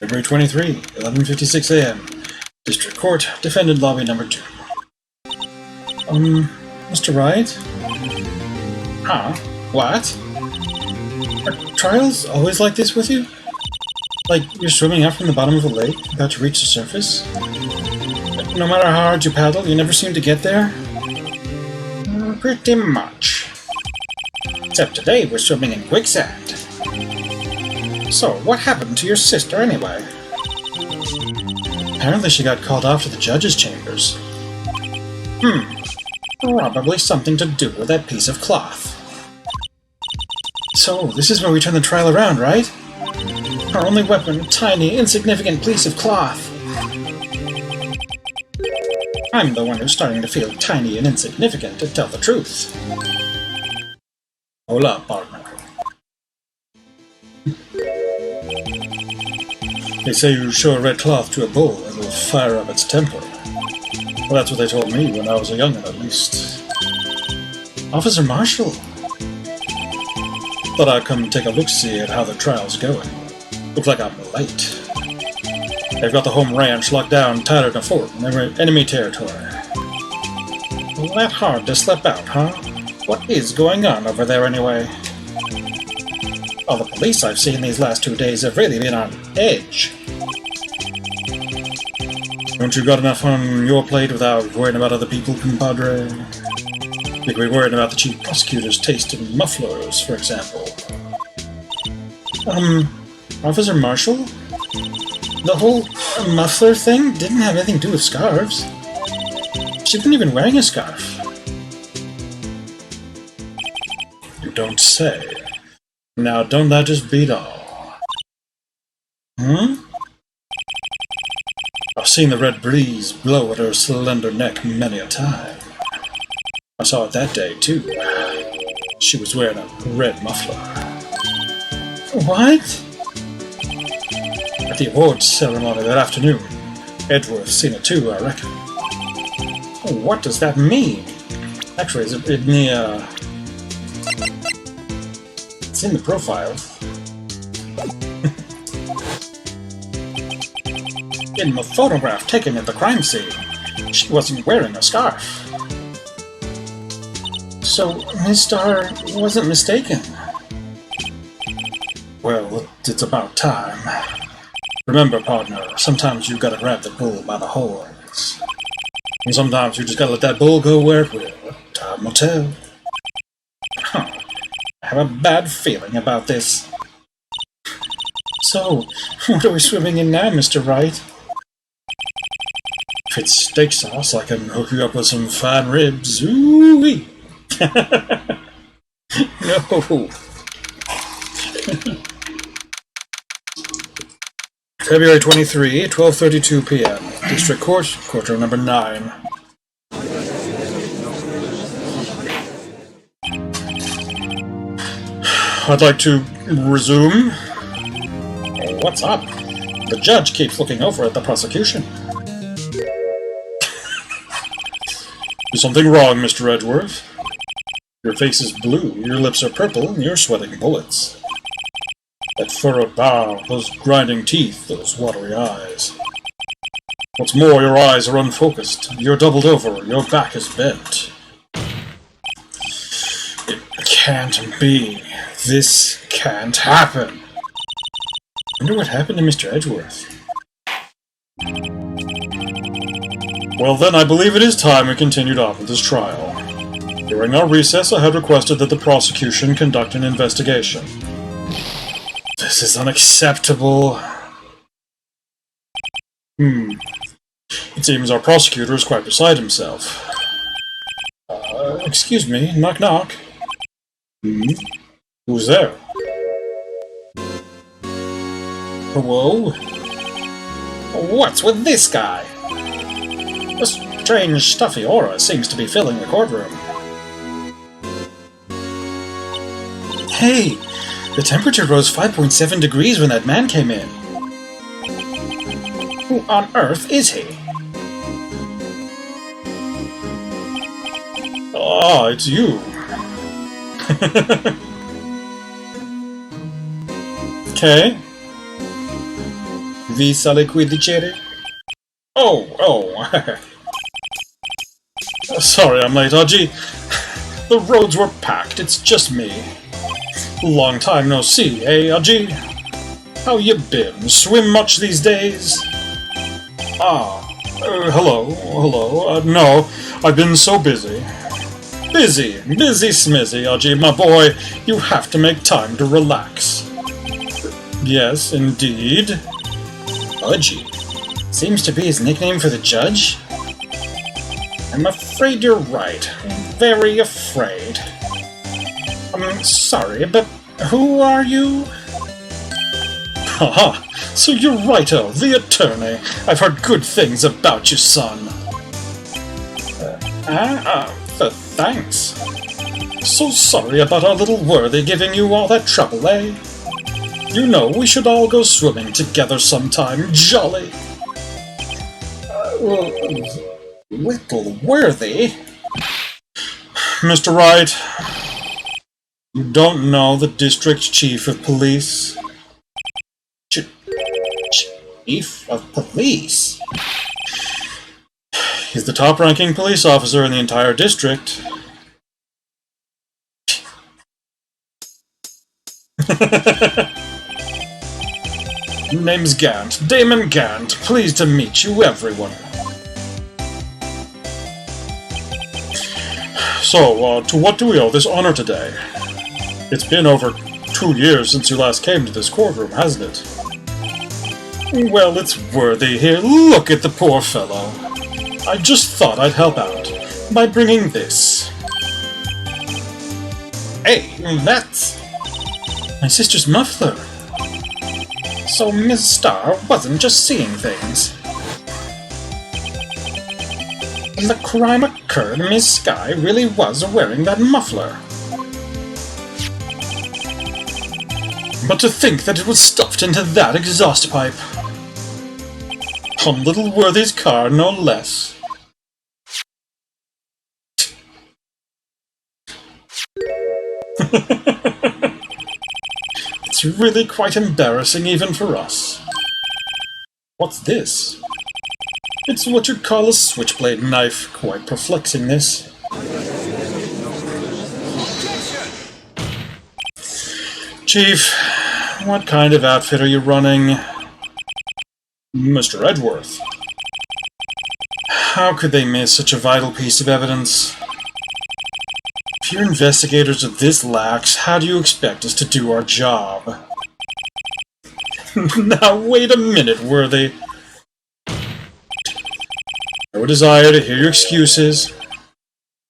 February 23, 11:56 a.m. District Court, Defendant Lobby Number 2. Mr. Wright? Huh? What? Are trials always like this with you? Like you're swimming up from the bottom of a lake, about to reach the surface? No matter how hard you paddle, you never seem to get there? Pretty much. Except today we're swimming in quicksand. So, what happened to your sister anyway? Apparently she got called off to the judge's chambers. Probably something to do with that piece of cloth. So, this is where we turn the trial around, right? Our only weapon, a tiny, insignificant piece of cloth. I'm the one who's starting to feel tiny and insignificant, to tell the truth. Hold up, partner. They say you show a red cloth to a bull and it'll fire up its temper. Well, that's what they told me when I was a young'un, at least. Officer Marshall! Thought I'd come take a look-see at how the trial's going. Looks like I'm late. They've got the home ranch locked down tighter than a fort in enemy territory. Well, that hard to slip out, huh? What is going on over there anyway? All the police I've seen these last 2 days have really been on edge. Don't you got enough on your plate without worrying about other people, compadre? Think we're worried about the chief prosecutor's taste in mufflers, for example. Officer Marshall? The whole muffler thing didn't have anything to do with scarves. She wasn't even wearing a scarf. You don't say. Now, don't that just beat all? I've seen the red breeze blow at her slender neck many a time. I saw it that day, too. She was wearing a red muffler. What? At the awards ceremony that afternoon. Edgeworth's seen it too, I reckon. What does that mean? Actually, it's in the, it's in the profile. In the photograph taken at the crime scene, she wasn't wearing a scarf. So, Miss Starr wasn't mistaken. Well, it's about time. Remember, partner, sometimes you gotta grab the bull by the horns. And sometimes you just gotta let that bull go where it will. Time will tell. I have a bad feeling about this. So, what are we swimming in now, Mr. Wright? If it's steak sauce, I can hook you up with some fine ribs. Ooh-wee! No! February 23, 12:32 p.m. District Court, Courtroom Number 9. I'd like to resume. What's up? The judge keeps looking over at the prosecution. Is something wrong, Mr. Edgeworth? Your face is blue, your lips are purple, and you're sweating bullets. That furrowed brow, those grinding teeth, those watery eyes. What's more, your eyes are unfocused. You're doubled over, your back is bent. It can't be. This can't happen. I wonder what happened to Mr. Edgeworth. Well then, I believe it is time we continued on with this trial. During our recess, I had requested that the prosecution conduct an investigation. This is unacceptable. It seems our prosecutor is quite beside himself. Excuse me, knock knock. Who's there? Whoa? What's with this guy? A strange, stuffy aura seems to be filling the courtroom. Hey! The temperature rose 5.7 degrees when that man came in. Who on earth is he? Ah, it's you. Okay. Visa liquidicere? Oh. Sorry I'm late, Aji. The roads were packed, it's just me. Long time no see, eh, Aji? How you been? Swim much these days? Hello. No, I've been so busy. Busy smizzy, Aji, my boy. You have to make time to relax. Yes, indeed. Aji? Seems to be his nickname for the judge? I'm afraid you're right. Very afraid. I'm sorry, but who are you? Haha, so you're Righto, the attorney. I've heard good things about you, son. Thanks. So sorry about our little worthy giving you all that trouble, eh? You know, we should all go swimming together sometime, jolly. Little worthy? Mr. Wright, you don't know the district chief of police? Chief of police? He's the top-ranking police officer in the entire district. Name's Gant. Damon Gant. Pleased to meet you, everyone. So, to what do we owe this honor today? It's been over 2 years since you last came to this courtroom, hasn't it? Well, it's worthy here. Look at the poor fellow. I just thought I'd help out by bringing this. Hey, that's my sister's muffler. So Miss Starr wasn't just seeing things. When the crime occurred, Miss Sky really was wearing that muffler. But to think that it was stuffed into that exhaust pipe. On little Worthy's car, no less. It's really quite embarrassing even for us. What's this? It's what you'd call a switchblade knife. Quite perplexing, this. Chief, what kind of outfit are you running? Mr. Edgeworth. How could they miss such a vital piece of evidence? If your investigators are this lax, how do you expect us to do our job? Now wait a minute, Worthy. No desire to hear your excuses.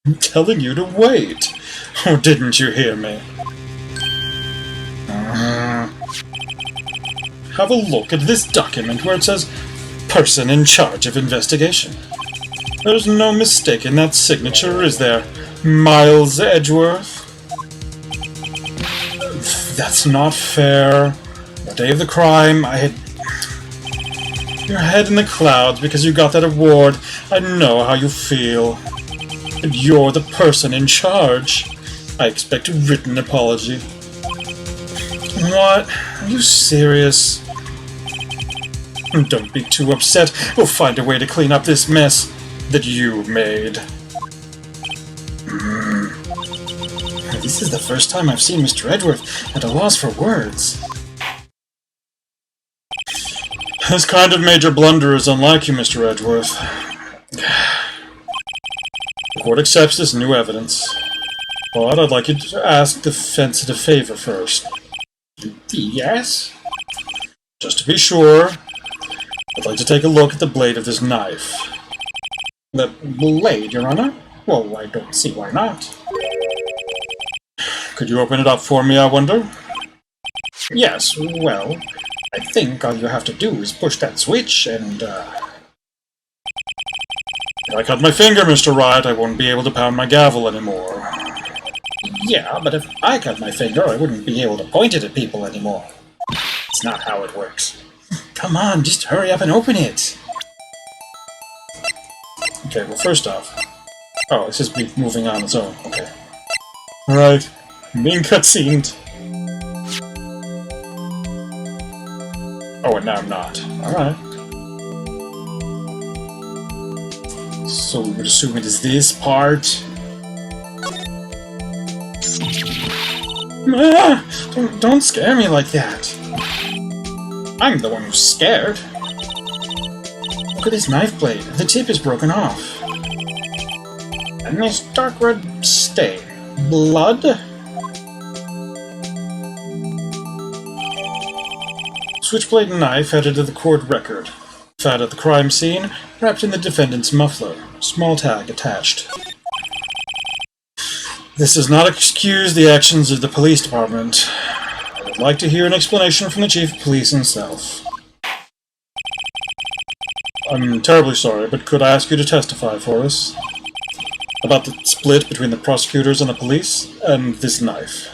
I'm telling you to wait. Or didn't you hear me? Have a look at this document where it says, Person in charge of investigation. There's no mistake in that signature, is there, Miles Edgeworth? That's not fair. The day of the crime, I had your head in the clouds because you got that award. I know how you feel. And you're the person in charge. I expect a written apology. What? Are you serious? Don't be too upset. We'll find a way to clean up this mess that you made. This is the first time I've seen Mr. Edgeworth at a loss for words. This kind of major blunder is unlike you, Mr. Edgeworth. The court accepts this new evidence. But I'd like you to ask the defense a favor first. Yes? Just to be sure, I'd like to take a look at the blade of this knife. The blade, Your Honor? Well, I don't see why not. Could you open it up for me, I wonder? Yes, well, I think all you have to do is push that switch and, If I cut my finger, Mr. Wright, I won't be able to pound my gavel anymore. Yeah, but if I cut my finger, I wouldn't be able to point it at people anymore. It's not how it works. Come on, just hurry up and open it! Okay, well, first off... Oh, it's just moving on its own. Okay. Alright. Being cutscened. Oh, and now I'm not. Alright. So we would assume it is this part. Ah, don't scare me like that. I'm the one who's scared. Look at this knife blade. The tip is broken off. And this dark red stain. Blood? Switchblade knife added to the court record. Found at the crime scene, wrapped in the defendant's muffler. Small tag attached. This does not excuse the actions of the police department. I would like to hear an explanation from the chief of police himself. I'm terribly sorry, but could I ask you to testify for us? About the split between the prosecutors and the police, and this knife.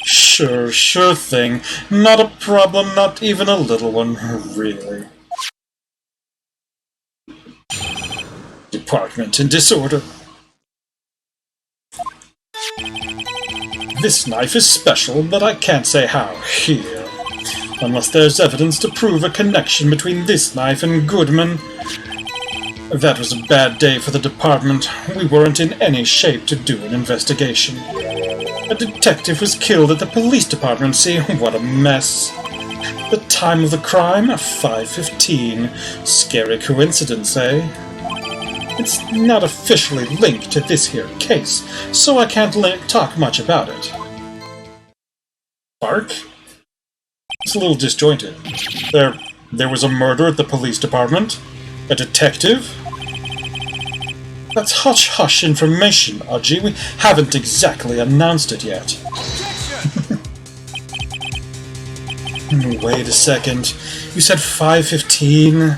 Sure thing. Not a problem, not even a little one, really. Department in disorder. This knife is special, but I can't say how here. Unless there's evidence to prove a connection between this knife and Goodman. That was a bad day for the department. We weren't in any shape to do an investigation. A detective was killed at the police department, see? What a mess. The time of the crime? 5:15. Scary coincidence, eh? It's not officially linked to this here case, so I can't talk much about it. Bark? It's a little disjointed. There was a murder at the police department? A detective? That's hush-hush information, Audrey. We haven't exactly announced it yet. Wait a second. You said 5:15?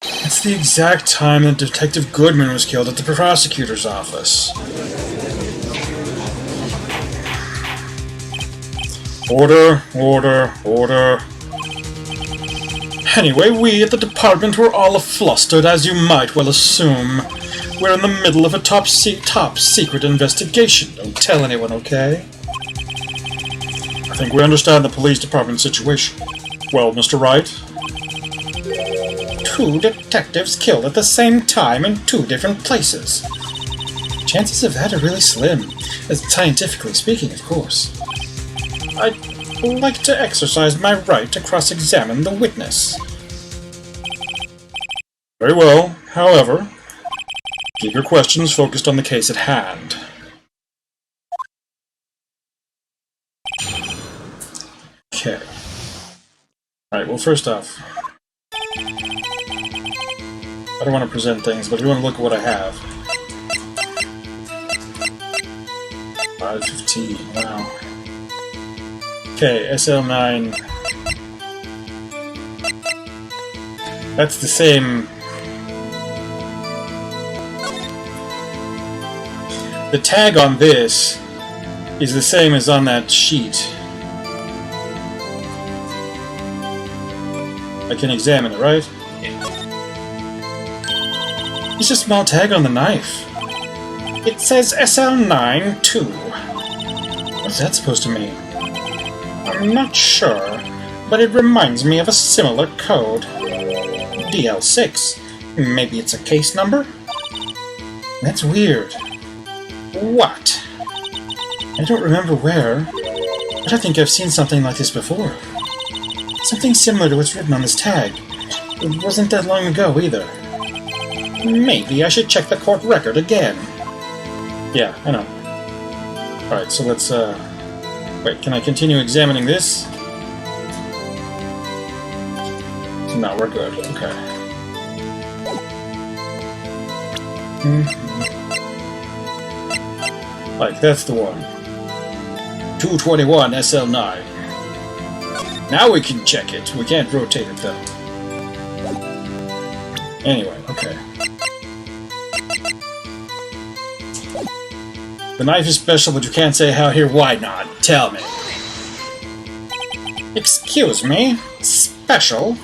That's the exact time that Detective Goodman was killed at the prosecutor's office. Order, order, order. Anyway, we at the department were all flustered, as you might well assume. We're in the middle of a top secret investigation. Don't tell anyone, okay? I think we understand the police department situation. Well, Mr. Wright? 2 detectives killed at the same time in 2 different places. Chances of that are really slim, as scientifically speaking, of course. I'd like to exercise my right to cross-examine the witness. Very well. However, keep your questions focused on the case at hand. Okay. Alright, well, first off, I don't want to present things, but we want to look at what I have. 5:15, wow. Okay, SL9. That's the same. The tag on this is the same as on that sheet. I can examine it, right? It's a small tag on the knife. It says SL9 too. What's that supposed to mean? I'm not sure, but it reminds me of a similar code. DL6. Maybe it's a case number? That's weird. What? I don't remember where, but I think I've seen something like this before. Something similar to what's written on this tag. It wasn't that long ago either. Maybe I should check the court record again. Yeah, I know. Alright, so let's, wait, can I continue examining this? No, we're good. Okay. Like, that's the one. 221 SL9. Now we can check it. We can't rotate it, though. Anyway, okay. The knife is special, but you can't say how here. Why not? Tell me. Excuse me? Special?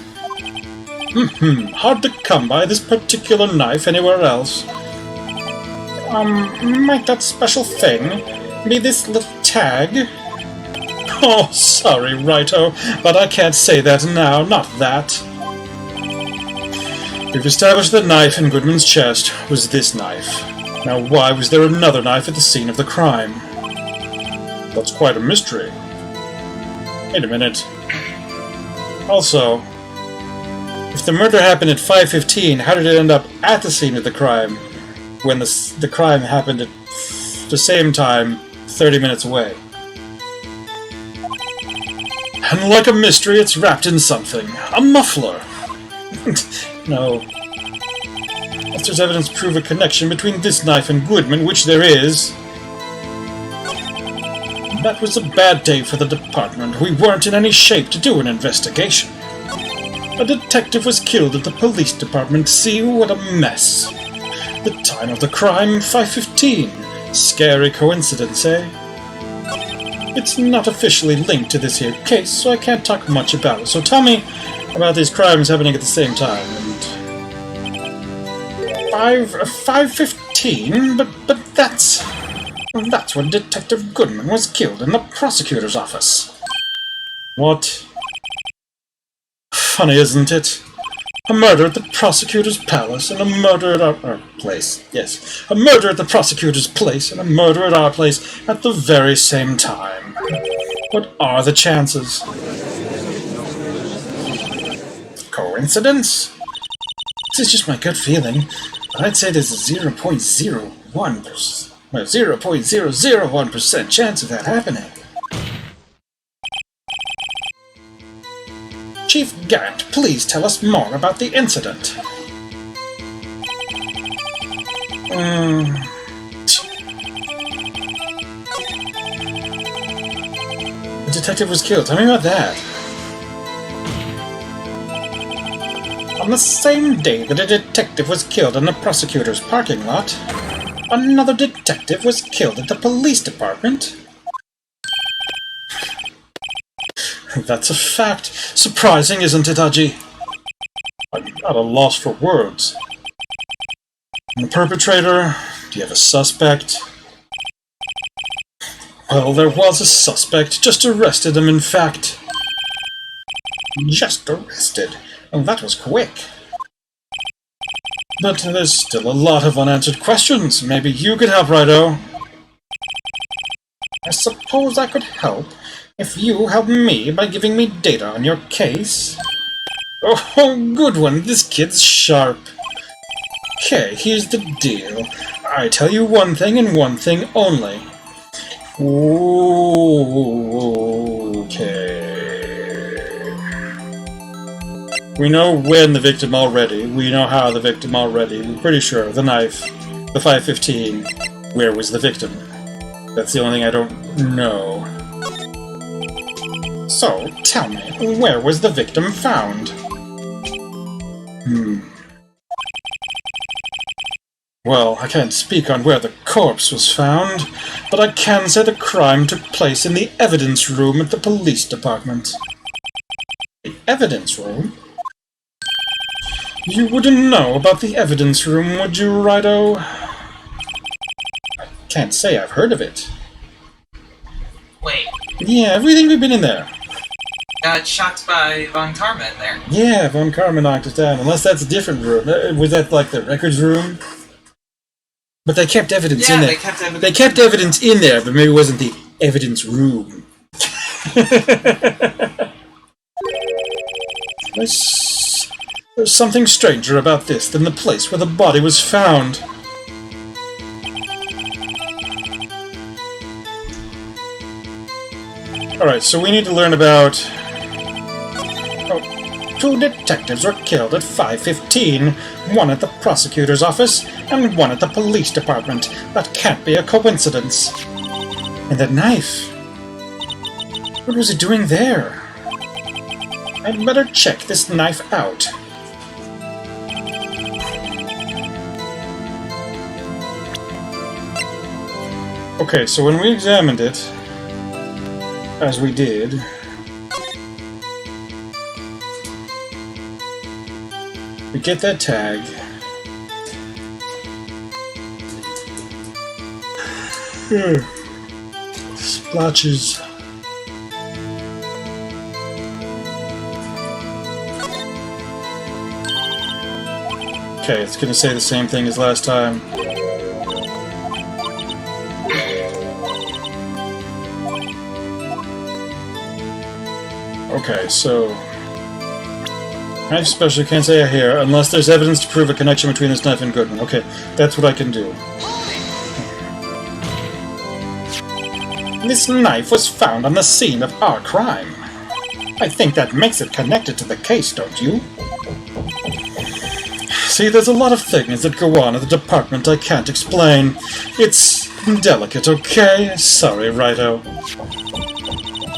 Hard to come by this particular knife anywhere else. Might that special thing be this little tag? Oh, sorry, Righto, but I can't say that now, not that. We've established the knife in Goodman's chest was this knife. Now why was there another knife at the scene of the crime? That's quite a mystery. Wait a minute. Also, if the murder happened at 5:15, how did it end up at the scene of the crime when the crime happened at the same time 30 minutes away? And like a mystery, it's wrapped in something. A muffler. No. If there's evidence to prove a connection between this knife and Goodman, which there is... That was a bad day for the department. We weren't in any shape to do an investigation. A detective was killed at the police department. See, what a mess. The time of the crime, 5:15. Scary coincidence, eh? It's not officially linked to this here case, so I can't talk much about it. So tell me about these crimes happening at the same time. And 5:15, but that's when Detective Goodman was killed in the prosecutor's office. What? Funny, isn't it? A murder at the prosecutor's palace and a murder at our place. Yes, a murder at the prosecutor's place and a murder at our place at the very same time. What are the chances? Coincidence? This is just my gut feeling. I'd say there's a 0.01% chance of that happening. Chief Gant, please tell us more about the incident. The detective was killed. Tell me about that. On the same day that a detective was killed in the prosecutor's parking lot, another detective was killed at the police department. That's a fact. Surprising, isn't it, Aji? I'm at a loss for words. And the perpetrator? Do you have a suspect? Well, there was a suspect. Just arrested him, in fact. Just arrested? Oh, that was quick. But there's still a lot of unanswered questions. Maybe you could help, Righto. I suppose I could help if you help me by giving me data on your case. Oh, good one. This kid's sharp. Okay, here's the deal. I tell you one thing and one thing only. Okay. We know when the victim already. We know how the victim already. We're pretty sure. The knife. The 5:15. Where was the victim? That's the only thing I don't know. So, tell me, where was the victim found? Well, I can't speak on where the corpse was found, but I can say the crime took place in the evidence room at the police department. The evidence room? You wouldn't know about the evidence room, would you, Righto? I can't say I've heard of it. Wait. Yeah, everything we've been in there. Got shot by Von Karma in there. Yeah, Von Karma knocked us down, unless that's a different room. Was that like the records room? But they kept evidence in there. They kept evidence in there, but maybe it wasn't the evidence room. There's something stranger about this than the place where the body was found. Alright, so we need to learn about... Oh, 2 detectives were killed at 5:15, one at the prosecutor's office and one at the police department. That can't be a coincidence. And that knife? What was it doing there? I'd better check this knife out. Okay, so when we examined it, as we did, we get that tag. Splotches. Okay, it's gonna say the same thing as last time. Okay, so... Knife special can't say here, unless there's evidence to prove a connection between this knife and Goodman. Okay, that's what I can do. This knife was found on the scene of our crime. I think that makes it connected to the case, don't you? See, there's a lot of things that go on at the department I can't explain. It's delicate, okay? Sorry, Righto.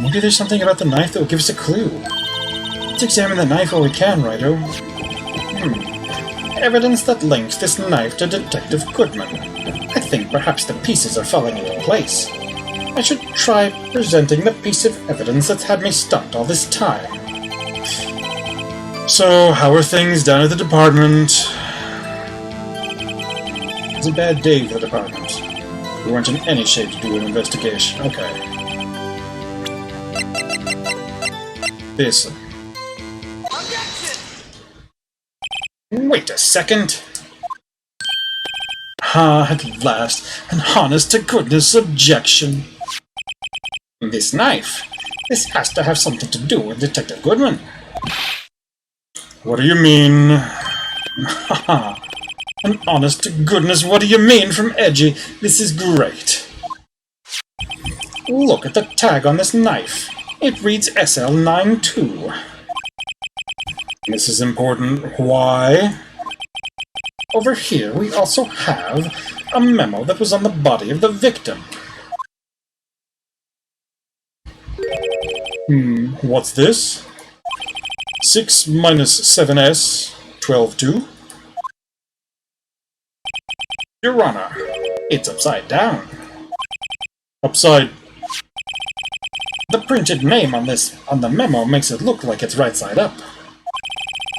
Maybe there's something about the knife that will give us a clue. Let's examine the knife while we can, Righto. Evidence that links this knife to Detective Goodman. I think perhaps the pieces are falling into place. I should try presenting the piece of evidence that's had me stumped all this time. So, how are things down at the department? It's a bad day for the department. We weren't in any shape to do an investigation. Okay. Listen. Wait a second! Ah, at last, an honest-to-goodness objection. This knife. This has to have something to do with Detective Goodman. What do you mean? Haha. An honest-to-goodness, what do you mean from Edgy? This is great. Look at the tag on this knife. It reads SL92. This is important. Why? Over here, we also have a memo that was on the body of the victim. What's this? 6 minus 7s, 12-2. Your Honor, it's upside down. Upside... The printed name on the memo makes it look like it's right side up.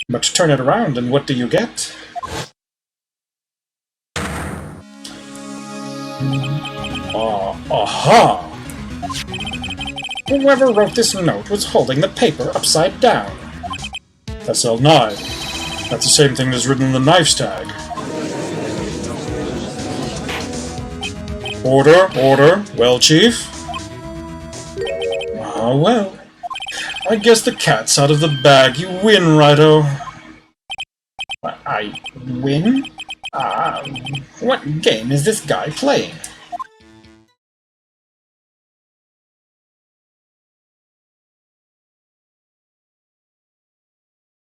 But turn it around and what do you get? Aha! Whoever wrote this note was holding the paper upside down. SL9. That's the same thing as written in the knife's tag. Order, order. Well, Chief? Ah, well. I guess the cat's out of the bag. You win, Righto. I win? What game is this guy playing?